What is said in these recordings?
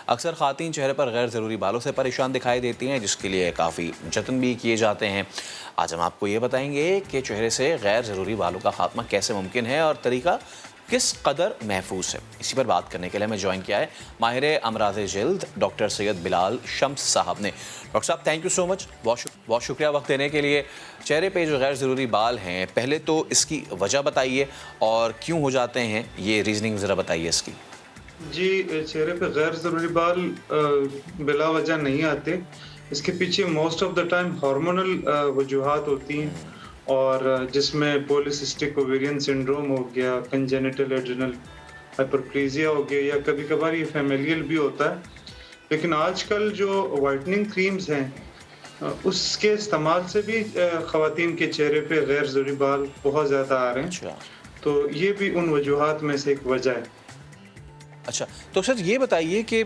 अक्सर ख़वातीन चेहरे पर गैर ज़रूरी बालों से परेशान दिखाई देती हैं, जिसके लिए काफ़ी जतन भी किए जाते हैं। आज हम आपको ये बताएंगे कि चेहरे से गैर ज़रूरी बालों का खात्मा कैसे मुमकिन है और तरीका किस कदर महफूज है। इसी पर बात करने के लिए हमें ज्वाइन किया है माहिर अमराज जिल्द डॉक्टर सैयद बिलाल शम्स साहब ने। डॉक्टर साहब, थैंक यू सो मच, बहुत शुक्रिया वक्त देने के लिए। चेहरे पे जो गैर ज़रूरी बाल हैं, पहले तो इसकी वजह बताइए और क्यों हो जाते हैं, ये रीज़निंग ज़रा बताइए इसकी। जी, चेहरे पे गैर ज़रूरी बाल बिला वजह नहीं आते। इसके पीछे most of the time hormonal वजूहात होती हैं और जिसमें पॉलीसिस्टिक ओवेरियन सिंड्रोम हो गया, कंजेनिटल एड्रिनल हाइपरप्लेजिया हो गया या कभी-कभार ये फैमिलियल भी होता है। लेकिन आजकल जो व्हाइटनिंग क्रीम्स हैं उसके इस्तेमाल से भी ख़वातीन के चेहरे पे गैर ज़रूरी बाल बहुत ज़्यादा आ रहे हैं। अच्छा। तो ये भी उन वजूहात में से एक वजह है। अच्छा, तो सर ये बताइए कि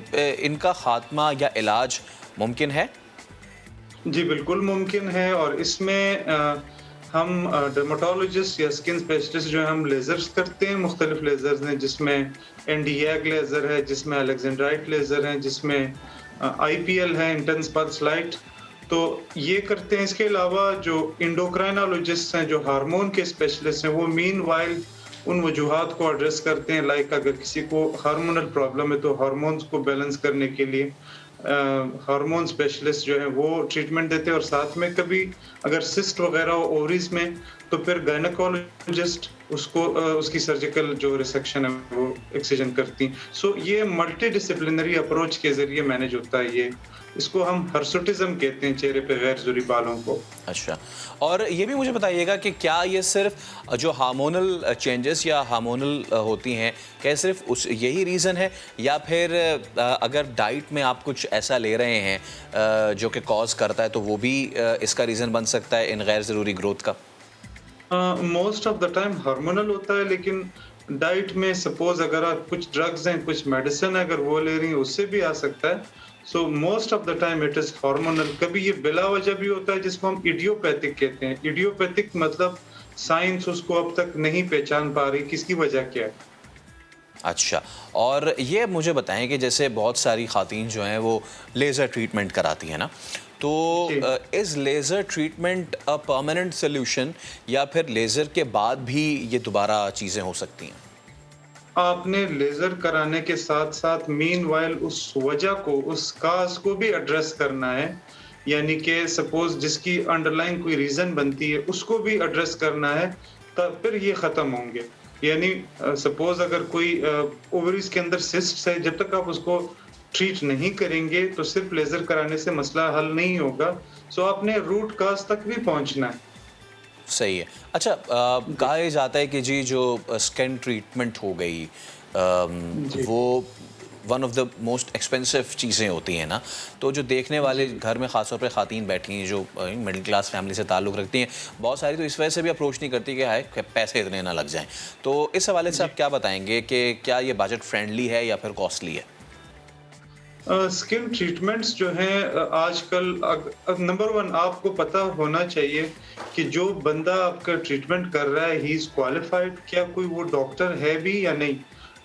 इनका खात्मा या इलाज मुमकिन है? जी, बिल्कुल मुमकिन है और इसमें हम डर्मेटोलॉजिस्ट या स्किन स्पेशलिस्ट जो है हम लेज़र्स करते हैं, मुख्तलिफ लेज़र्स हैं जिसमें एनडीएग लेज़र है, जिसमें अलेक्जेंड्राइट लेज़र है, जिसमें आईपीएल है, इंटेंस पल्स लाइट। तो ये करते हैं। इसके अलावा जो एंडोक्राइनोलॉजिस्ट हैं, जो हार्मोन के स्पेशलिस्ट हैं, वो मीनवाइल उन वजूहात को एड्रेस करते हैं। लाइक अगर किसी को हार्मोनल प्रॉब्लम है तो हार्मोन्स को बैलेंस करने के लिए हार्मोन स्पेशलिस्ट जो है वो ट्रीटमेंट देते हैं और साथ में कभी अगर सिस्ट वगैरह हो ओवरीज में तो फिर गायनेकोलॉजिस्ट उसको उसकी सर्जिकल जो रिसेक्शन है वो एक्सिजन करती हैं। सो ये मल्टी डिसिप्लिनरी अप्रोच के ज़रिए मैनेज होता है ये। इसको हम हिर्सुटिज़म कहते हैं, चेहरे पे गैर ज़रूरी बालों को। अच्छा, और ये भी मुझे बताइएगा कि क्या ये सिर्फ जो हार्मोनल चेंजेस या हार्मोनल होती हैं, क्या सिर्फ उस यही रीज़न है या फिर अगर डाइट में आप कुछ ऐसा ले रहे हैं जो कि कॉज करता है तो वो भी इसका रीज़न बन सकता है इन गैर ज़रूरी ग्रोथ का? Most of the time hormonal होता है, लेकिन डाइट में सपोज अगर आप कुछ ड्रग्स हैं, कुछ मेडिसिन है, अगर वो ले रही हैं उससे भी आ सकता है। So most of the time it is hormonal. कभी ये बिला वजह भी होता है जिसको हम इडियोपैथिक कहते हैं। इडियोपैथिक मतलब साइंस उसको अब तक नहीं पहचान पा रही किसकी वजह क्या है। अच्छा, और ये मुझे बताएं कि जैसे बहुत सारी ख़वातीन जो हैं वो लेज़र ट्रीटमेंट कराती हैं ना, तो जी, is laser treatment a permanent solution या फिर लेज़र के बाद भी ये दोबारा चीज़ें हो सकती हैं? आपने लेजर कराने के साथ साथ मीनवाइल उस वजह को, उस काज को भी एड्रेस करना है। यानी कि सपोज जिसकी अंडरलाइन कोई रीजन बनती है उसको भी एड्रेस करना है, तब फिर ये खत्म होंगे। यानी सपोज अगर कोई ओवरीज के अंदर सिस्ट है, जब तक आप उसको ट्रीट नहीं करेंगे तो सिर्फ लेजर कराने से मसला हल नहीं होगा। सो आपने रूट काज तक भी पहुंचना है। सही है। अच्छा, कहा ये जाता है कि जी जो स्किन ट्रीटमेंट हो गई, जी, वो one of the most expensive चीज़ें होती हैं ना, तो जो देखने वाले जी, घर में ख़ास तौर पे ख़वातीन बैठी हैं जो मिडिल क्लास फैमिली से ताल्लुक़ रखती हैं, बहुत सारी तो इस वजह से भी अप्रोच नहीं करती कि हाय पैसे इतने ना लग जाएं। तो इस हवाले से जी। आप क्या बताएंगे कि क्या ये बजट फ्रेंडली है या फिर कॉस्टली है? स्किन ट्रीटमेंट्स जो हैं आजकल नंबर वन आपको पता होना चाहिए कि जो बंदा आपका ट्रीटमेंट कर रहा है ही इज क्वालिफाइड, क्या कोई वो डॉक्टर है भी या नहीं।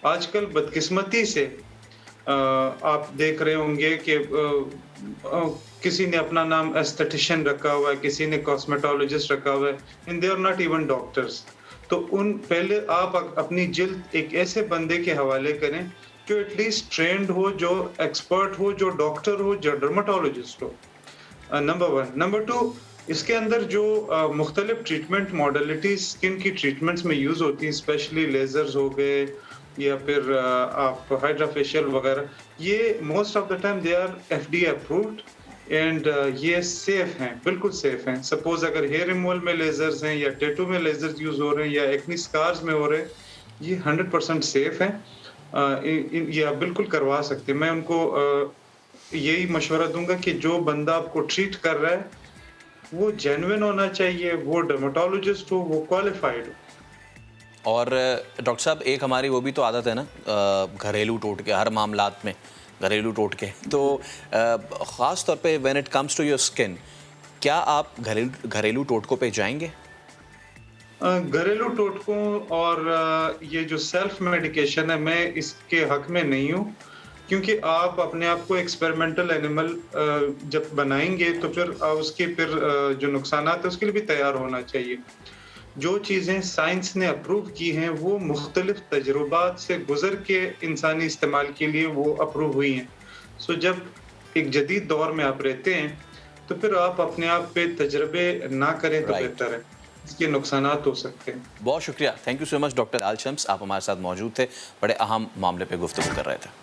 आजकल बदकिस्मती से आप देख रहे होंगे कि किसी ने अपना नाम एस्थेटिशियन रखा हुआ है, किसी ने कॉस्मेटोलॉजिस्ट रखा हुआ है, and they are not even doctors. तो उन पहले आप अपनी जिल्द एक ऐसे बंदे के हवाले करें जो एटलीस्ट ट्रेंड हो, जो एक्सपर्ट हो, जो डॉक्टर हो, जो डर्मेटोलॉजिस्ट हो। Number one. नंबर टू, इसके अंदर जो मुख्तलिफ ट्रीटमेंट मॉडलिटीज स्किन की ट्रीटमेंट्स में यूज होती हैं, स्पेशली लेजर्स हो गए या फिर आप हाइड्रा फेशियल वगैरह, ये most of the time they are FDA approved and ये सेफ हैं, बिल्कुल सेफ हैं। सपोज अगर हेयर रिमूवल में लेजर्स हैं या टैटू में लेजर्स यूज हो रहे हैं या एक्नी स्कार्स में हो रहे हैं, ये 100% सेफ हैं। ये आप बिल्कुल करवा सकते हैं। मैं उनको यही मशवरा दूंगा कि जो बंदा आपको ट्रीट कर रहा है वो जेन्युइन होना चाहिए, वो डर्मेटोलॉजिस्ट हो, वो क्वालिफाइड हो। और डॉक्टर साहब, एक हमारी वो भी तो आदत है ना, घरेलू टोटके हर मामलात में, घरेलू टोटके तो ख़ास तौर पे when it comes to your skin, क्या आप घरेलू टोटकों पे जाएंगे? घरेलू टोटकों और ये जो सेल्फ मेडिकेशन है, मैं इसके हक में नहीं हूँ। क्योंकि आप अपने आप को एक्सपेरिमेंटल एनिमल जब बनाएँगे तो फिर उसके फिर जो नुकसानात है उसके लिए भी तैयार होना चाहिए। जो चीज़ें साइंस ने अप्रूव की हैं वो मुख्तलिफ तजुर्बात से गुज़र के इंसानी इस्तेमाल के लिए वो अप्रूव हुई हैं। सो जब एक जदीद दौर में आप रहते हैं, तो फिर आप अपने आप पे तजर्बे ना करें तो राइट। बेहतर है। इसके नुकसानात हो सकते हैं। बहुत शुक्रिया, thank you so much doctor Al Shams, आप हमारे साथ मौजूद थे, बड़े अहम मामले पे गुफ्तगू कर रहे थे।